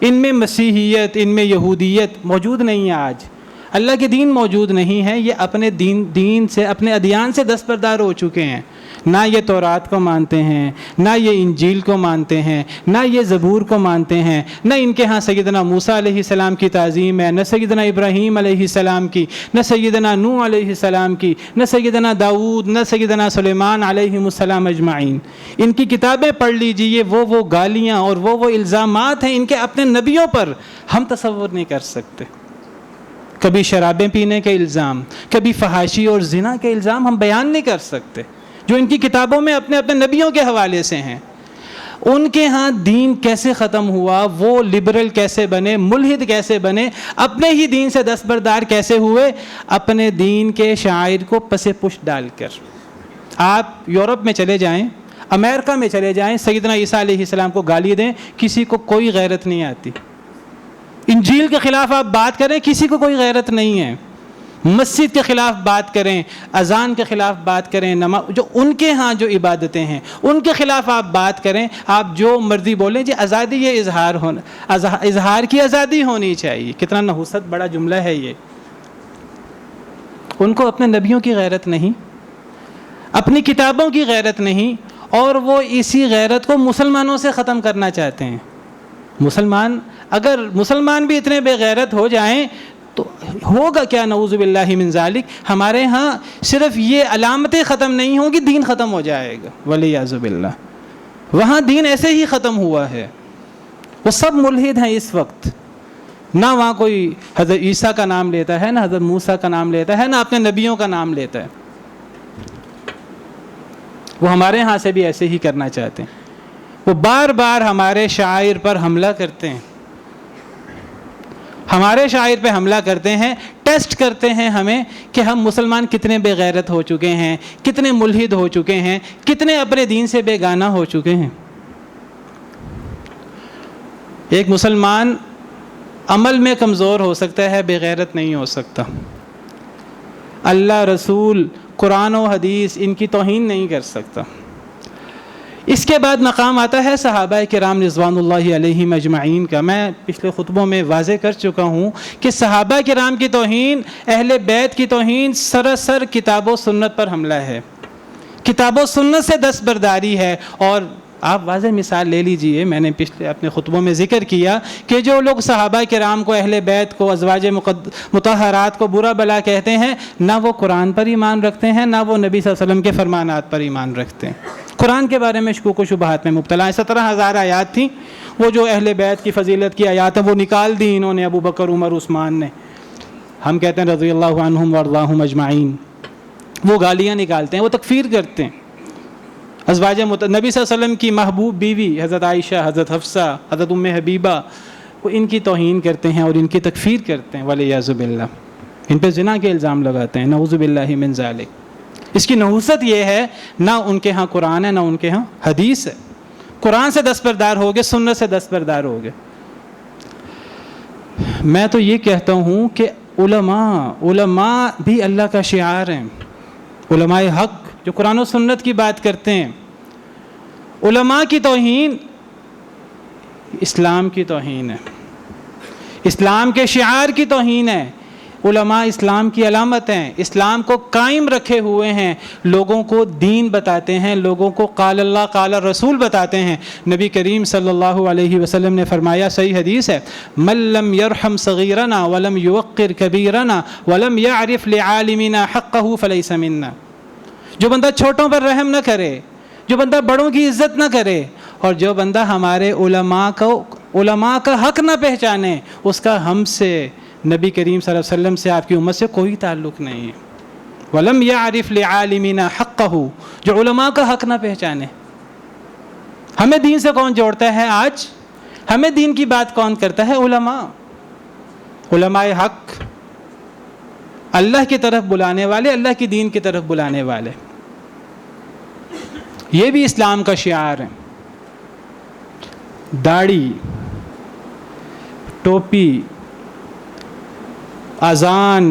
ان میں مسیحیت، ان میں یہودیت موجود نہیں ہے۔ آج اللہ کے دین موجود نہیں ہے، یہ اپنے دین سے، اپنے ادیان سے دستبردار ہو چکے ہیں۔ نہ یہ تورات کو مانتے ہیں، نہ یہ انجیل کو مانتے ہیں، نہ یہ زبور کو مانتے ہیں، نہ ان کے ہاں سیدنا موسیٰ علیہ السلام کی تعظیم ہے، نہ سیدنا ابراہیم علیہ السلام کی، نہ سیدنا نوح علیہ السلام کی، نہ سیدنا داؤد، نہ سیدنا سلیمان علیہ السلام اجمعین۔ ان کی کتابیں پڑھ لیجئے، وہ گالیاں اور وہ الزامات ہیں ان کے اپنے نبیوں پر، ہم تصور نہیں کر سکتے۔ کبھی شرابیں پینے کے الزام، کبھی فحاشی اور زنا کے الزام ہم بیان نہیں کر سکتے، جو ان کی کتابوں میں اپنے نبیوں کے حوالے سے ہیں۔ ان کے ہاں دین کیسے ختم ہوا، وہ لبرل کیسے بنے، ملحد کیسے بنے، اپنے ہی دین سے دستبردار کیسے ہوئے، اپنے دین کے شعائر کو پس پش ڈال کر۔ آپ یورپ میں چلے جائیں، امریکہ میں چلے جائیں، سیدنا عیسیٰ علیہ السلام کو گالی دیں، کسی کو کوئی غیرت نہیں آتی۔ انجیل کے خلاف آپ بات کریں، کسی کو کوئی غیرت نہیں ہے۔ مسجد کے خلاف بات کریں، اذان کے خلاف بات کریں، جو ان کے ہاں جو عبادتیں ہیں ان کے خلاف آپ بات کریں، آپ جو مرضی بولیں، جی آزادی، یہ اظہار کی آزادی ہونی چاہیے۔ کتنا نحوست بڑا جملہ ہے یہ۔ ان کو اپنے نبیوں کی غیرت نہیں، اپنی کتابوں کی غیرت نہیں، اور وہ اسی غیرت کو مسلمانوں سے ختم کرنا چاہتے ہیں۔ اگر مسلمان بھی اتنے بے غیرت ہو جائیں تو ہوگا کیا؟ نعوذ باللہ من ذالک۔ ہمارے ہاں صرف یہ علامتیں ختم نہیں ہوں گی، دین ختم ہو جائے گا، والعیاذ باللہ۔ وہاں دین ایسے ہی ختم ہوا ہے، وہ سب ملحد ہیں اس وقت، نہ وہاں کوئی حضرت عیسیٰ کا نام لیتا ہے، نہ حضرت موسیٰ کا نام لیتا ہے، نہ اپنے نبیوں کا نام لیتا ہے۔ وہ ہمارے ہاں سے بھی ایسے ہی کرنا چاہتے ہیں، وہ بار بار ہمارے شاعر پر حملہ کرتے ہیں، ہمارے شاعر پہ حملہ کرتے ہیں، ٹیسٹ کرتے ہیں ہمیں کہ ہم مسلمان کتنے بے غیرت ہو چکے ہیں، کتنے ملحد ہو چکے ہیں، کتنے اپنے دین سے بے گانہ ہو چکے ہیں۔ ایک مسلمان عمل میں کمزور ہو سکتا ہے، بے غیرت نہیں ہو سکتا۔ اللہ، رسول، قرآن و حدیث، ان کی توہین نہیں کر سکتا۔ اس کے بعد مقام آتا ہے صحابہ کرام رضوان اللہ علیہم اجمعین کا۔ میں پچھلے خطبوں میں واضح کر چکا ہوں کہ صحابہ کرام کی توہین، اہل بیت کی توہین سراسر کتاب و سنت پر حملہ ہے، کتاب و سنت سے دستبرداری ہے۔ اور آپ واضح مثال لے لیجئے، میں نے پچھلے اپنے خطبوں میں ذکر کیا کہ جو لوگ صحابہ کرام کو، اہل بیت کو، ازواج مطہرات کو برا بلا کہتے ہیں، نہ وہ قرآن پر ایمان رکھتے ہیں، نہ وہ نبی صلی اللہ علیہ وسلم کے فرمانات پر ایمان رکھتے ہیں، قرآن کے بارے میں شکوک و شبہات میں مبتلا ہیں۔ 17,000 آیات تھیں، وہ جو اہل بیت کی فضیلت کی آیات ہیں وہ نکال دی انہوں نے، ابو بکر، عمر، عثمان نے۔ ہم کہتے ہیں رضی اللہ عنہم وارضاہم اجمعین، وہ گالیاں نکالتے ہیں، وہ تکفیر کرتے ہیں۔ ازواج نبی صلی اللہ علیہ وسلم کی محبوب بیوی حضرت عائشہ، حضرت حفصہ، حضرت ام حبیبہ، وہ ان کی توہین کرتے ہیں اور ان کی تکفیر کرتے ہیں، والعیاذ باللہ۔ ان پہ زنا کے الزام لگاتے ہیں، نعوذ باللہ من ذالک۔ اس کی نحوست یہ ہے، نہ ان کے ہاں قرآن ہے، نہ ان کے ہاں حدیث ہے۔ قرآن سے دستبردار ہو گئے، سنت سے دستبردار ہو گئے۔ میں تو یہ کہتا ہوں کہ علماء بھی اللہ کا شعار ہیں. علماء حق جو قرآن و سنت کی بات کرتے ہیں. علماء کی توہین اسلام کی توہین ہے, اسلام کے شعار کی توہین ہے. علماء اسلام کی علامت ہیں, اسلام کو قائم رکھے ہوئے ہیں, لوگوں کو دین بتاتے ہیں, لوگوں کو قال اللہ قال رسول بتاتے ہیں. نبی کریم صلی اللہ علیہ وسلم نے فرمایا, صحیح حدیث ہے, من لم يرحم صغیرنا ولم يوقر کبیرنا ولم يعرف لعالمنا حقه فليس منا. جو بندہ چھوٹوں پر رحم نہ کرے, جو بندہ بڑوں کی عزت نہ کرے, اور جو بندہ ہمارے علماء کا حق نہ پہچانے, اس کا ہم سے, نبی کریم صلی اللہ علیہ وسلم سے, آپ کی امت سے کوئی تعلق نہیں ہے. وَلَمْ يَعْرِفْ لِعَالِمِنَا حَقَّهُ, جو علماء کا حق نہ پہچانے. ہمیں دین سے کون جوڑتا ہے آج؟ ہمیں دین کی بات کون کرتا ہے؟ علماء حق, اللہ کی طرف بلانے والے, اللہ کی دین کی طرف بلانے والے. یہ بھی اسلام کا شعار ہے. داڑھی, ٹوپی, اذان,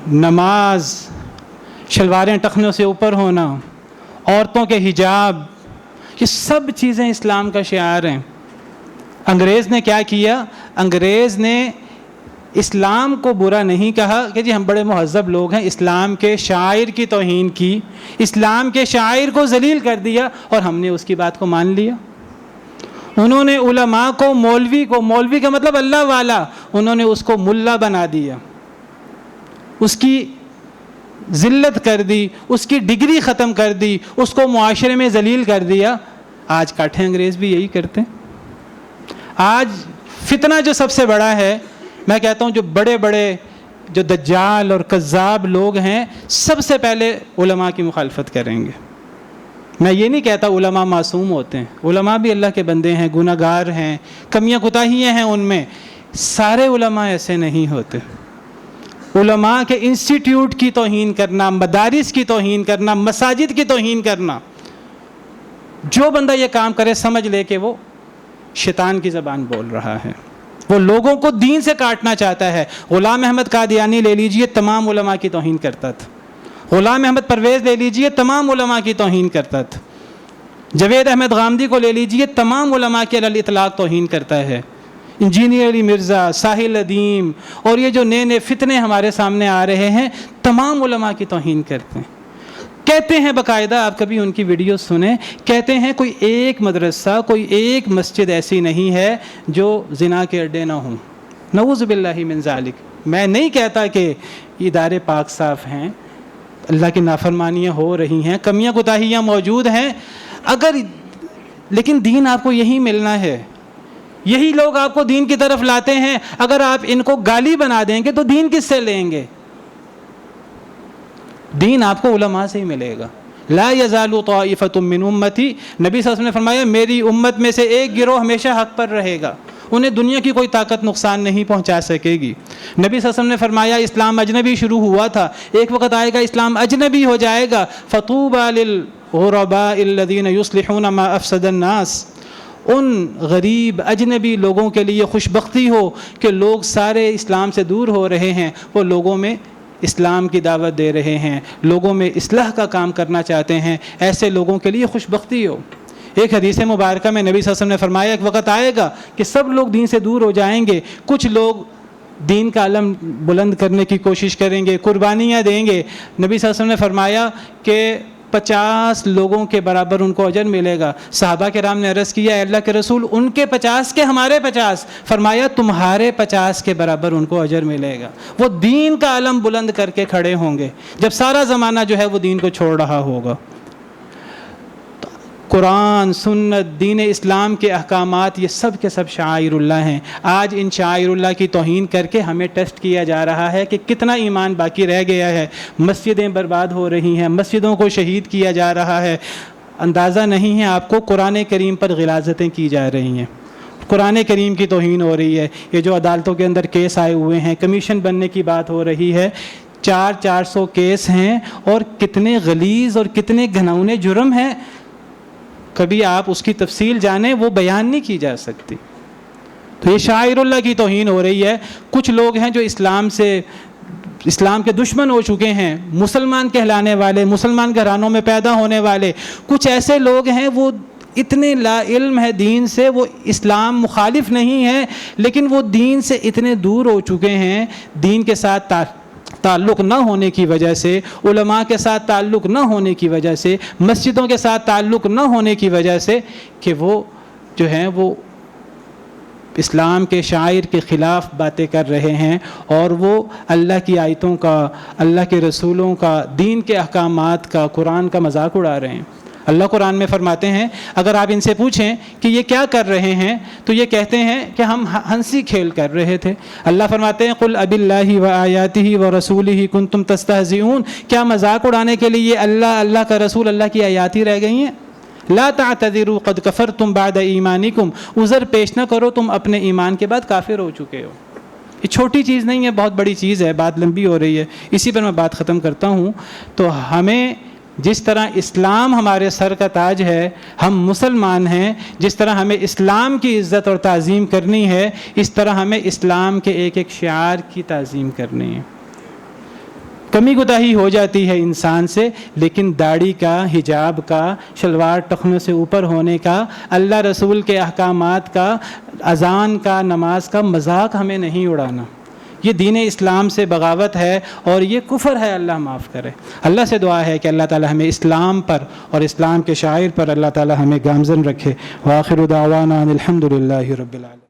نماز, شلواریں ٹخنوں سے اوپر ہونا, عورتوں کے حجاب, یہ سب چیزیں اسلام کا شعار ہیں. انگریز نے کیا کیا؟ انگریز نے اسلام کو برا نہیں کہا کہ جی ہم بڑے مہذب لوگ ہیں, اسلام کے شاعر کی توہین کی, اسلام کے شاعر کو ذلیل کر دیا, اور ہم نے اس کی بات کو مان لیا. انہوں نے علماء کو, مولوی کا مطلب اللہ والا, انہوں نے اس کو ملا بنا دیا, اس کی ذلت کر دی, اس کی ڈگری ختم کر دی, اس کو معاشرے میں ذلیل کر دیا. آج کاٹھے انگریز بھی یہی کرتے ہیں. آج فتنہ جو سب سے بڑا ہے, میں کہتا ہوں جو بڑے بڑے جو دجال اور کذاب لوگ ہیں, سب سے پہلے علماء کی مخالفت کریں گے. میں یہ نہیں کہتا علماء معصوم ہوتے ہیں, علماء بھی اللہ کے بندے ہیں, گناہ گار ہیں, کمیاں کوتاہیاں ہیں ان میں. سارے علماء ایسے نہیں ہوتے. علماء کے انسٹیٹیوٹ کی توہین کرنا, مدارس کی توہین کرنا, مساجد کی توہین کرنا, جو بندہ یہ کام کرے سمجھ لے کہ وہ شیطان کی زبان بول رہا ہے, وہ لوگوں کو دین سے کاٹنا چاہتا ہے. غلام احمد قادیانی لے لیجئے, تمام علماء کی توہین کرتا تھا. غلام احمد پرویز لے لیجئے, تمام علماء کی توہین کرتا تھا. جاوید احمد غامدی کو لے لیجئے, تمام علماء کی علی الاطلاق توہین کرتا ہے. انجینئر علی مرزا, ساحل ادیم, اور یہ جو نئے نئے فتنے ہمارے سامنے آ رہے ہیں, تمام علماء کی توہین کرتے ہیں. کہتے ہیں باقاعدہ, آپ کبھی ان کی ویڈیو سنیں, کہتے ہیں کوئی ایک مدرسہ, کوئی ایک مسجد ایسی نہیں ہے جو زنا کے اڈے نہ ہوں. نعوذ باللہ من ذالک. میں نہیں کہتا کہ ادارے پاک صاف ہیں, اللہ کی نافرمانیاں ہو رہی ہیں, کمیاں کوتاہیاں موجود ہیں, لیکن دین آپ کو یہی ملنا ہے. یہی لوگ آپ کو دین کی طرف لاتے ہیں. اگر آپ ان کو گالی بنا دیں گے تو دین کس سے لیں گے؟ دین آپ کو علماء سے ہی ملے گا. لا یزال طائفۃ من امتی, نبی صلی اللہ علیہ وسلم نے فرمایا میری امت میں سے ایک گروہ ہمیشہ حق پر رہے گا, انہیں دنیا کی کوئی طاقت نقصان نہیں پہنچا سکے گی. نبی صلی اللہ علیہ وسلم نے فرمایا اسلام اجنبی شروع ہوا تھا, ایک وقت آئے گا اسلام اجنبی ہو جائے گا. فطوبى للغرباء الذين يصلحون ما افسد الناس, ان غریب اجنبی لوگوں کے لیے خوش بختی ہو کہ لوگ سارے اسلام سے دور ہو رہے ہیں, وہ لوگوں میں اسلام کی دعوت دے رہے ہیں, لوگوں میں اصلاح کا کام کرنا چاہتے ہیں, ایسے لوگوں کے لیے خوش بختی ہو. ایک حدیث مبارکہ میں نبی صلی اللہ علیہ وسلم نے فرمایا ایک وقت آئے گا کہ سب لوگ دین سے دور ہو جائیں گے, کچھ لوگ دین کا علم بلند کرنے کی کوشش کریں گے, قربانیاں دیں گے. نبی صلی اللہ علیہ وسلم نے فرمایا کہ 50 لوگوں کے برابر ان کو اجر ملے گا. صحابہ کرام نے عرض کیا اے اللہ کے رسول, ان کے 50 کے ہمارے 50؟ فرمایا تمہارے 50 کے برابر ان کو اجر ملے گا. وہ دین کا علم بلند کر کے کھڑے ہوں گے جب سارا زمانہ جو ہے وہ دین کو چھوڑ رہا ہوگا. قرآن, سنت, دین اسلام کے احکامات, یہ سب کے سب شعائر اللہ ہیں. آج ان شعائر اللہ کی توہین کر کے ہمیں ٹیسٹ کیا جا رہا ہے کہ کتنا ایمان باقی رہ گیا ہے. مسجدیں برباد ہو رہی ہیں, مسجدوں کو شہید کیا جا رہا ہے. اندازہ نہیں ہے آپ کو, قرآن کریم پر غلاظتیں کی جا رہی ہیں, قرآن کریم کی توہین ہو رہی ہے. یہ جو عدالتوں کے اندر کیس آئے ہوئے ہیں, کمیشن بننے کی بات ہو رہی ہے, 400 کیس ہیں, اور کتنے غلیظ اور کتنے گھناؤنے جرم ہیں, کبھی آپ اس کی تفصیل جانیں وہ بیان نہیں کی جا سکتی. تو یہ شاعر اللہ کی توہین ہو رہی ہے. کچھ لوگ ہیں جو اسلام سے اسلام کے دشمن ہو چکے ہیں، مسلمان کہلانے والے، مسلمان گھرانوں میں پیدا ہونے والے کچھ ایسے لوگ ہیں، وہ اتنے لا علم ہے دین سے، وہ اسلام مخالف نہیں ہے لیکن وہ دین سے اتنے دور ہو چکے ہیں، دین کے ساتھ تعلق نہ ہونے کی وجہ سے، علماء کے ساتھ تعلق نہ ہونے کی وجہ سے، مسجدوں کے ساتھ تعلق نہ ہونے کی وجہ سے، کہ وہ جو ہیں وہ اسلام کے شاعر کے خلاف باتیں کر رہے ہیں، اور وہ اللہ کی آیتوں کا، اللہ کے رسولوں کا، دین کے احکامات کا، قرآن کا مذاق اڑا رہے ہیں۔ اللہ قرآن میں فرماتے ہیں اگر آپ ان سے پوچھیں کہ یہ کیا کر رہے ہیں تو یہ کہتے ہیں کہ ہم ہنسی کھیل کر رہے تھے۔ اللہ فرماتے ہیں قل اب اللہ و آیاتہ و رسولہ کنتم تستہزئون، کیا مذاق اڑانے کے لیے اللہ کا رسول، اللہ کی آیات ہی رہ گئی ہیں؟ لا تعتذروا قد کفرتم بعد ایمانکم، عذر پیش نہ کرو، تم اپنے ایمان کے بعد کافر ہو چکے ہو۔ یہ چھوٹی چیز نہیں ہے، بہت بڑی چیز ہے، بات لمبی ہو رہی ہے، اسی پر میں بات ختم کرتا ہوں۔ تو ہمیں جس طرح اسلام ہمارے سر کا تاج ہے، ہم مسلمان ہیں، جس طرح ہمیں اسلام کی عزت اور تعظیم کرنی ہے، اس طرح ہمیں اسلام کے ایک ایک شعار کی تعظیم کرنی ہے۔ کمی کوتاہی ہو جاتی ہے انسان سے، لیکن داڑھی کا، حجاب کا، شلوار ٹخنوں سے اوپر ہونے کا، اللہ رسول کے احکامات کا، اذان کا، نماز کا مذاق ہمیں نہیں اڑانا۔ یہ دین اسلام سے بغاوت ہے اور یہ کفر ہے، اللہ معاف کرے۔ اللہ سے دعا ہے کہ اللہ تعالی ہمیں اسلام پر اور اسلام کے شاعر پر اللہ تعالی ہمیں گامزن رکھے۔ وآخر دعوانا الحمد للہ رب العالمین۔